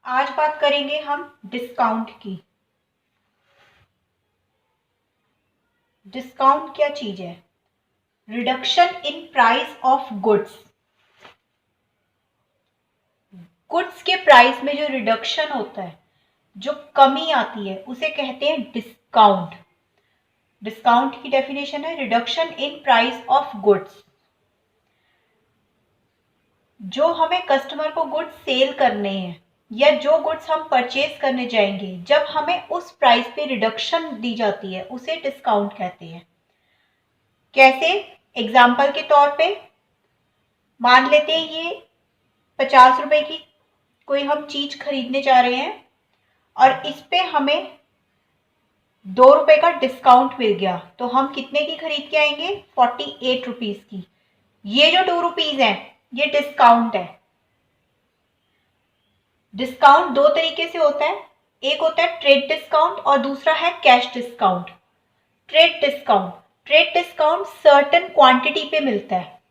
आज बात करेंगे हम डिस्काउंट की। डिस्काउंट क्या चीज है? Reduction in price of goods. Goods के प्राइस में जो रिडक्शन होता है, जो कमी आती है, उसे कहते हैं डिस्काउंट। डिस्काउंट की डेफिनेशन है reduction in price of goods. जो हमें कस्टमर को गुड्स सेल करने हैं या जो गुड्स हम परचेज करने जाएंगे, जब हमें उस प्राइस पे रिडक्शन दी जाती है, उसे डिस्काउंट कहते हैं। कैसे? एग्जाम्पल के तौर पे मान लेते हैं ये 50 रुपए की कोई हम चीज खरीदने जा रहे हैं और इस पे हमें 2 रुपए का डिस्काउंट मिल गया, तो हम कितने की खरीद के आएंगे? 48 रुपीज की। ये जो 2 रुपीज है, ये डिस्काउंट है। डिस्काउंट दो तरीके से होता है, एक होता है ट्रेड डिस्काउंट और दूसरा है cash discount. Trade discount certain quantity पे मिलता है।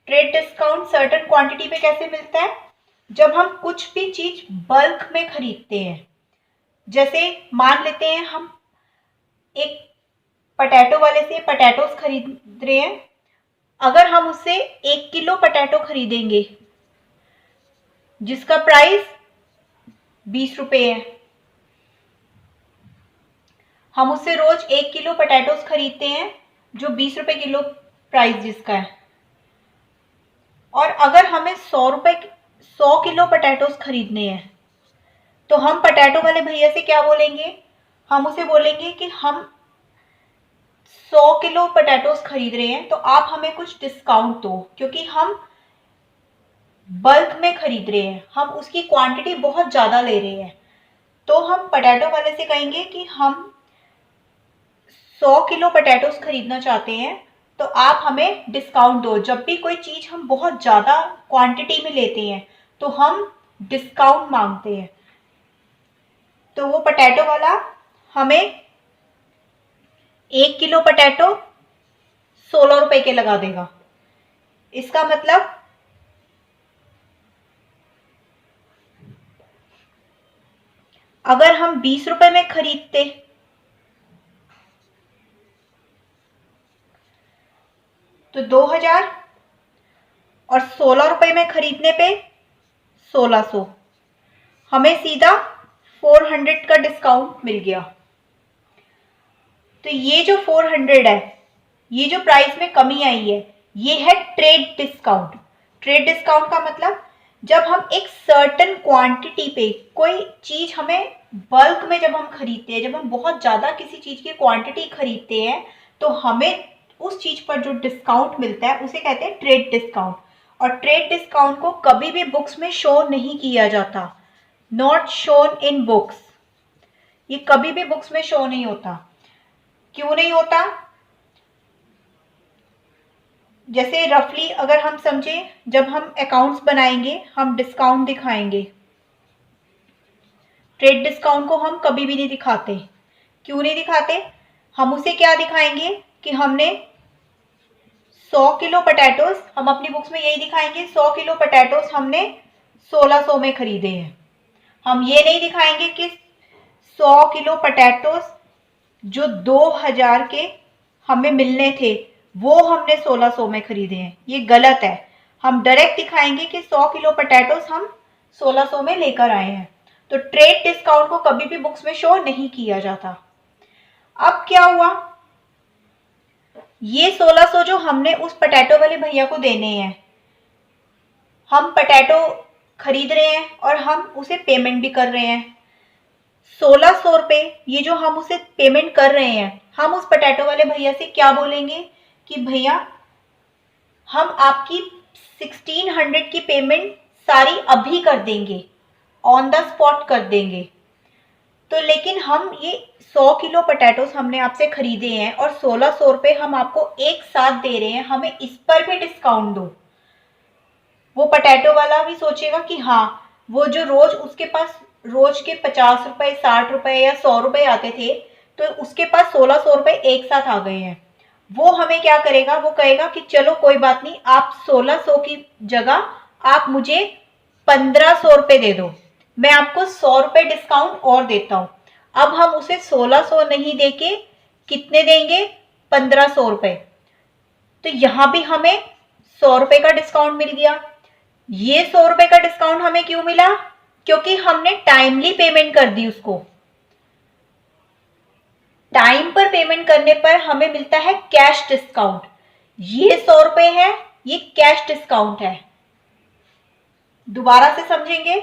ट्रेड डिस्काउंट सर्टेन क्वांटिटी पे कैसे मिलता है? जब हम कुछ भी चीज बल्क में खरीदते हैं। जैसे मान लेते हैं हम एक पटैटो वाले से पटैटोस खरीद रहे हैं, अगर हम उससे 1 किलो पटैटो खरीदेंगे जिसका प्राइस 20 रुपए है, हम उससे रोज 1 किलो पटैटोस खरीदते हैं जो 20 रुपए किलो प्राइस जिसका है, और अगर हमें 100 किलो पटैटोस खरीदने हैं तो हम पटैटो वाले भैया से क्या बोलेंगे? हम उसे बोलेंगे कि हम 100 किलो पटैटोस खरीद रहे हैं तो आप हमें कुछ डिस्काउंट दो, क्योंकि हम बल्क में खरीद रहे हैं, हम उसकी क्वांटिटी बहुत ज्यादा ले रहे हैं। तो हम पटैटो वाले से कहेंगे कि हम 100 किलो पटैटोस खरीदना चाहते हैं तो आप हमें डिस्काउंट दो। जब भी कोई चीज हम बहुत ज्यादा क्वांटिटी में लेते हैं तो हम डिस्काउंट मांगते हैं। तो वो पटैटो वाला हमें 1 किलो पटैटो 16 रुपए के लगा देगा। इसका मतलब अगर हम 20 रुपए में खरीदते तो 2000, और 16 रुपए में खरीदने पे 1600, हमें सीधा 400 का डिस्काउंट मिल गया। तो ये जो 400 है, ये जो प्राइस में कमी आई है, ये है ट्रेड डिस्काउंट। ट्रेड डिस्काउंट का मतलब जब हम एक सर्टेन क्वांटिटी पे कोई चीज हमें बल्क में जब हम खरीदते हैं, जब हम बहुत ज्यादा किसी चीज की क्वांटिटी खरीदते हैं तो हमें उस चीज पर जो डिस्काउंट मिलता है उसे कहते हैं ट्रेड डिस्काउंट। और ट्रेड डिस्काउंट को कभी भी बुक्स में शो नहीं किया जाता, नॉट शोन इन बुक्स। ये कभी भी बुक्स में शो नहीं होता। क्यों नहीं होता? जैसे रफली अगर हम समझे, जब हम अकाउंट्स बनाएंगे हम डिस्काउंट दिखाएंगे, ट्रेड डिस्काउंट को हम कभी भी नहीं दिखाते। क्यों नहीं दिखाते? हम उसे क्या दिखाएंगे कि हमने 100 किलो पटैटोस, हम अपनी बुक्स में यही दिखाएंगे 100 किलो पटैटोस हमने 1600 में खरीदे हैं। हम ये नहीं दिखाएंगे कि 100 किलो पटैटोस जो 2000 के हमें मिलने थे वो हमने 1600 में खरीदे हैं। ये गलत है। हम डायरेक्ट दिखाएंगे कि 100 किलो पटैटोस हम 1600 में लेकर आए हैं। तो ट्रेड डिस्काउंट को कभी भी बुक्स में शो नहीं किया जाता। अब क्या हुआ? ये 1600 जो हमने उस पटैटो वाले भैया को देने हैं, हम पटैटो खरीद रहे हैं और हम उसे पेमेंट भी कर रहे हैं। 1600 रुपए ये जो हम उसे पेमेंट कर रहे हैं, हम उस पटैटो वाले भैया से क्या बोलेंगे कि भैया हम आपकी 1600 की पेमेंट सारी अभी कर देंगे, ऑन द स्पॉट कर देंगे। तो लेकिन हम ये 100 किलो पटैटोस हमने आपसे खरीदे हैं और 1600 रुपए हम आपको एक साथ दे रहे हैं, हमें इस पर भी डिस्काउंट दो। वो पटैटो वाला भी सोचेगा कि हाँ, वो जो रोज उसके पास रोज के 50 रुपए, 60 रुपए या 100 रुपए आते थे, तो उसके पास 1600 रुपए एक साथ आ गए हैं। वो हमें क्या करेगा? वो कहेगा कि चलो कोई बात नहीं, आप 1600 की जगह आप मुझे 1500 रुपये दे दो, मैं आपको 100 रुपये डिस्काउंट और देता हूँ। अब हम उसे 1600 नहीं देके कितने देंगे, 1500 रुपये। तो यहां भी हमें 100 रुपये का डिस्काउंट मिल गया। ये 100 रुपये का डिस्काउंट हमें क्यों मिला, क्योंकि हमने टाइमली पेमेंट कर दी उसको। टाइम पर पेमेंट करने पर हमें मिलता है कैश डिस्काउंट। ये 100 रुपये है, ये कैश डिस्काउंट है। दोबारा से समझेंगे।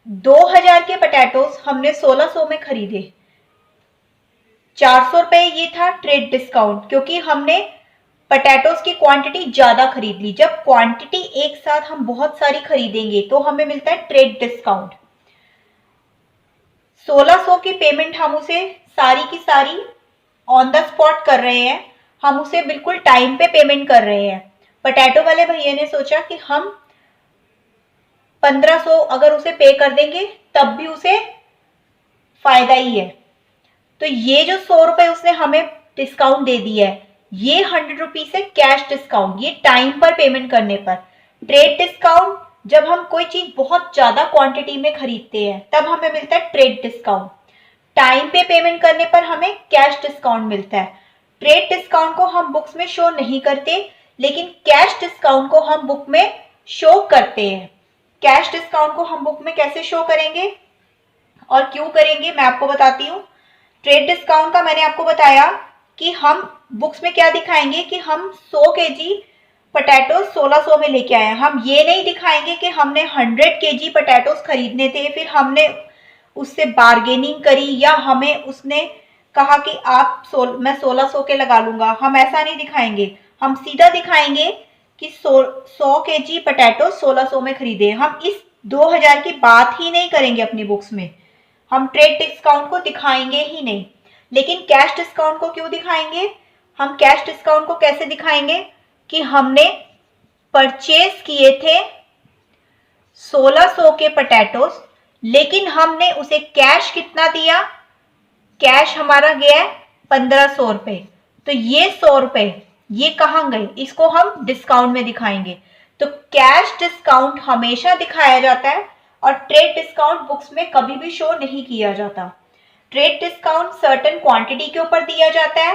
2000 के पोटैटोज हमने 1600 में खरीदे, 400 रुपये ये था ट्रेड डिस्काउंट, क्योंकि हमने पोटैटोज की क्वांटिटी ज्यादा खरीद ली। जब क्वांटिटी एक साथ हम बहुत सारी खरीदेंगे तो हमें मिलता है ट्रेड डिस्काउंट। 1600 की पेमेंट हम उसे सारी की सारी ऑन द स्पॉट कर रहे हैं, हम उसे बिल्कुल टाइम पे पेमेंट कर रहे हैं। पोटैटो वाले भैया ने सोचा कि हम 1500 अगर उसे पे कर देंगे तब भी उसे फायदा ही है। तो ये जो 100 रुपये उसने हमें डिस्काउंट दे दिया है, ये 100 रुपीज है कैश डिस्काउंट, ये टाइम पर पेमेंट करने पर। ट्रेड डिस्काउंट जब हम कोई चीज बहुत ज्यादा क्वांटिटी में खरीदते हैं तब हमें मिलता है ट्रेड डिस्काउंट। टाइम पे पेमेंट करने पर हमें कैश डिस्काउंट मिलता है। ट्रेड डिस्काउंट को हम बुक्स में शो नहीं करते, लेकिन कैश डिस्काउंट को हम बुक में शो करते हैं। कैश डिस्काउंट को हम बुक में कैसे शो करेंगे और क्यों करेंगे, मैं आपको बताती हूँ। ट्रेड डिस्काउंट का मैंने आपको बताया कि हम बुक्स में क्या दिखाएंगे कि हम 100 केजी पोटैटो 1600 में लेके आए हैं। हम ये नहीं दिखाएंगे कि हमने 100 केजी पोटैटोस खरीदने थे, फिर हमने उससे बार्गेनिंग करी या हमें उसने कहा कि मैं 1600 के लगा लूंगा। हम ऐसा नहीं दिखाएंगे, हम सीधा दिखाएंगे कि 100 केजी पोटैटो 1600 में खरीदे। हम इस 2000 की बात ही नहीं करेंगे अपनी बुक्स में, हम ट्रेड डिस्काउंट को दिखाएंगे ही नहीं। लेकिन कैश डिस्काउंट को क्यों दिखाएंगे, हम कैश डिस्काउंट को कैसे दिखाएंगे कि हमने परचेज किए थे 1600 के पोटैटोस, लेकिन हमने उसे कैश कितना दिया, कैश हमारा गया है 1500 रुपये। तो ये 100 रुपये ये कहाँ गए, इसको हम डिस्काउंट में दिखाएंगे। तो कैश डिस्काउंट हमेशा दिखाया जाता है और ट्रेड डिस्काउंट बुक्स में कभी भी शो नहीं किया जाता। ट्रेड डिस्काउंट सर्टेन क्वांटिटी के ऊपर दिया जाता है,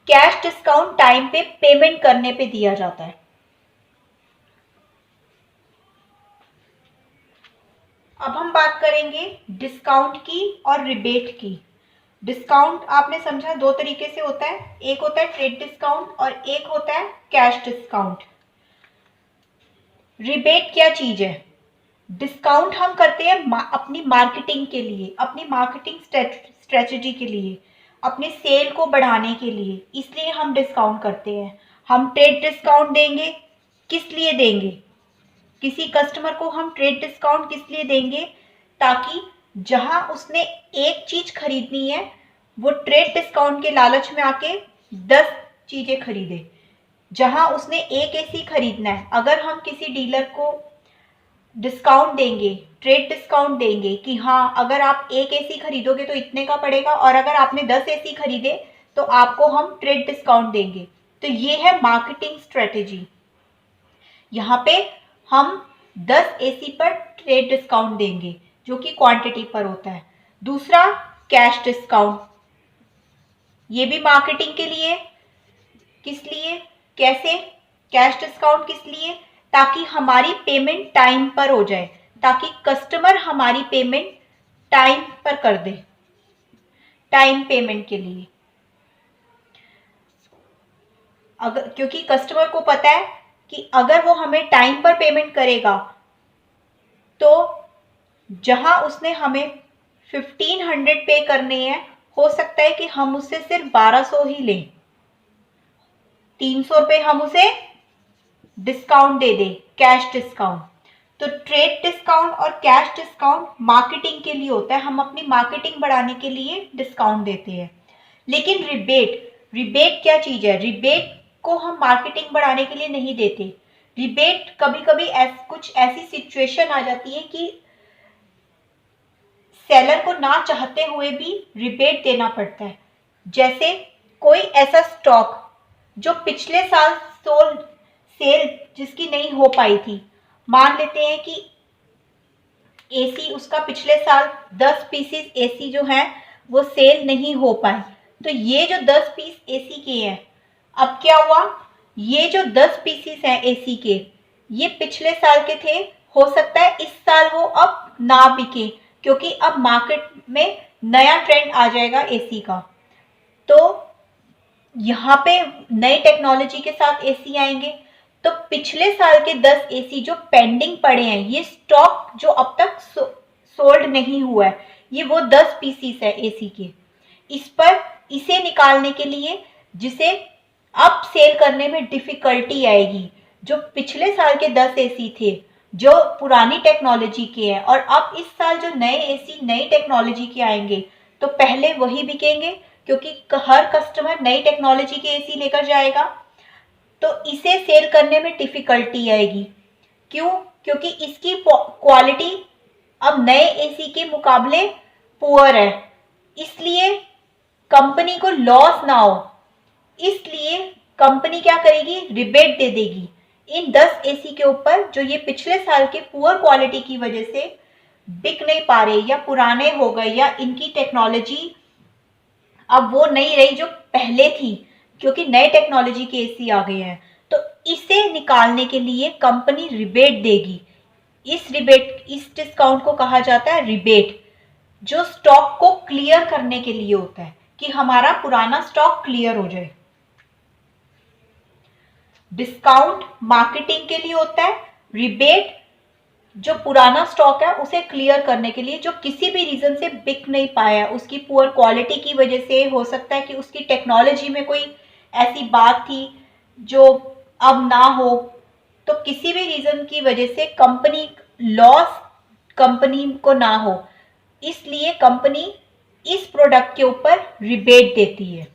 कैश डिस्काउंट टाइम पे पेमेंट करने पे दिया जाता है। अब हम बात करेंगे डिस्काउंट की और रिबेट की। डिस्काउंट आपने समझा दो तरीके से होता है, एक होता है ट्रेड डिस्काउंट और एक होता है कैश डिस्काउंट। रिबेट क्या चीज है, डिस्काउंट हम करते हैं अपनी मार्केटिंग के लिए, अपनी मार्केटिंग स्ट्रेटजी के लिए, अपने सेल को बढ़ाने के लिए, इसलिए हम डिस्काउंट करते हैं। हम ट्रेड डिस्काउंट देंगे, किस लिए देंगे, किसी कस्टमर को हम ट्रेड डिस्काउंट किस लिए देंगे, ताकि जहां उसने एक चीज खरीदनी है वो ट्रेड डिस्काउंट के लालच में आके 10 चीजें खरीदे। जहां उसने एक एसी खरीदना है, अगर हम किसी डीलर को डिस्काउंट देंगे, ट्रेड डिस्काउंट देंगे कि हाँ अगर आप एक एसी खरीदोगे तो इतने का पड़ेगा, और अगर आपने 10 एसी खरीदे तो आपको हम ट्रेड डिस्काउंट देंगे। तो ये है मार्केटिंग स्ट्रेटेजी। यहाँ पे हम 10 एसी पर ट्रेड डिस्काउंट देंगे जो कि क्वांटिटी पर होता है। दूसरा कैश डिस्काउंट, ये भी मार्केटिंग के लिए। किस लिए, कैसे कैश डिस्काउंट किस लिए, ताकि हमारी पेमेंट टाइम पर हो जाए, ताकि कस्टमर हमारी पेमेंट टाइम पर कर दे, टाइम पेमेंट के लिए। अगर क्योंकि कस्टमर को पता है कि अगर वो हमें टाइम पर पेमेंट करेगा तो जहां उसने हमें 1500 पे करने हैं, हो सकता है कि हम उससे सिर्फ 1200 ही लें, 300 रुपये हम उसे डिस्काउंट दे दें, कैश डिस्काउंट। तो ट्रेड डिस्काउंट और कैश डिस्काउंट मार्केटिंग के लिए होता है, हम अपनी मार्केटिंग बढ़ाने के लिए डिस्काउंट देते हैं। लेकिन रिबेट क्या चीज है, रिबेट को हम मार्केटिंग बढ़ाने के लिए नहीं देते। रिबेट कभी कभी कुछ ऐसी सिचुएशन आ जाती है कि सेलर को ना चाहते हुए भी रिबेट देना पड़ता है। जैसे कोई ऐसा स्टॉक जो पिछले साल सेल जिसकी नहीं हो पाई थी। मान लेते हैं कि एसी उसका पिछले साल 10 पीसीस एसी जो है वो सेल नहीं हो पाए, तो ये जो 10 पीस एसी के हैं, अब क्या हुआ, ये जो 10 पीसीस हैं एसी के, ये पिछले साल के थे, हो सकता है इस साल वो अब ना बिके, क्योंकि अब मार्केट में नया ट्रेंड आ जाएगा एसी का। तो यहाँ पे नई टेक्नोलॉजी के साथ एसी आएंगे, तो पिछले साल के 10 एसी जो पेंडिंग पड़े हैं, ये स्टॉक जो अब तक सोल्ड नहीं हुआ है, ये वो 10 पीसीस है एसी के। इसे निकालने के लिए, जिसे अब सेल करने में डिफिकल्टी आएगी, जो पिछले साल के 10 एसी थे जो पुरानी टेक्नोलॉजी के हैं, और अब इस साल जो नए एसी नई टेक्नोलॉजी के आएंगे, तो पहले वही बिकेंगे, क्योंकि हर कस्टमर नई टेक्नोलॉजी के एसी लेकर जाएगा, तो इसे सेल करने में डिफिकल्टी आएगी। क्यों? क्योंकि इसकी क्वालिटी अब नए एसी के मुकाबले पुअर है, इसलिए कंपनी को लॉस ना हो, इसलिए कंपनी क्या करेगी, रिबेट दे देगी इन 10 एसी के ऊपर जो ये पिछले साल के पुअर क्वालिटी की वजह से बिक नहीं पा रहे, या पुराने हो गए, या इनकी टेक्नोलॉजी अब वो नहीं रही जो पहले थी, क्योंकि नए टेक्नोलॉजी के एसी आ गए हैं। तो इसे निकालने के लिए कंपनी रिबेट देगी। इस डिस्काउंट को कहा जाता है रिबेट, जो स्टॉक को क्लियर करने के लिए होता है, कि हमारा पुराना स्टॉक क्लियर हो जाए। डिस्काउंट मार्केटिंग के लिए होता है, रिबेट जो पुराना स्टॉक है उसे क्लियर करने के लिए, जो किसी भी रीजन से बिक नहीं पाया, उसकी पुअर क्वालिटी की वजह से, हो सकता है कि उसकी टेक्नोलॉजी में कोई ऐसी बात थी जो अब ना हो, तो किसी भी रीजन की वजह से कंपनी लॉस कंपनी को ना हो, इसलिए कंपनी इस प्रोडक्ट के ऊपर रिबेट देती है।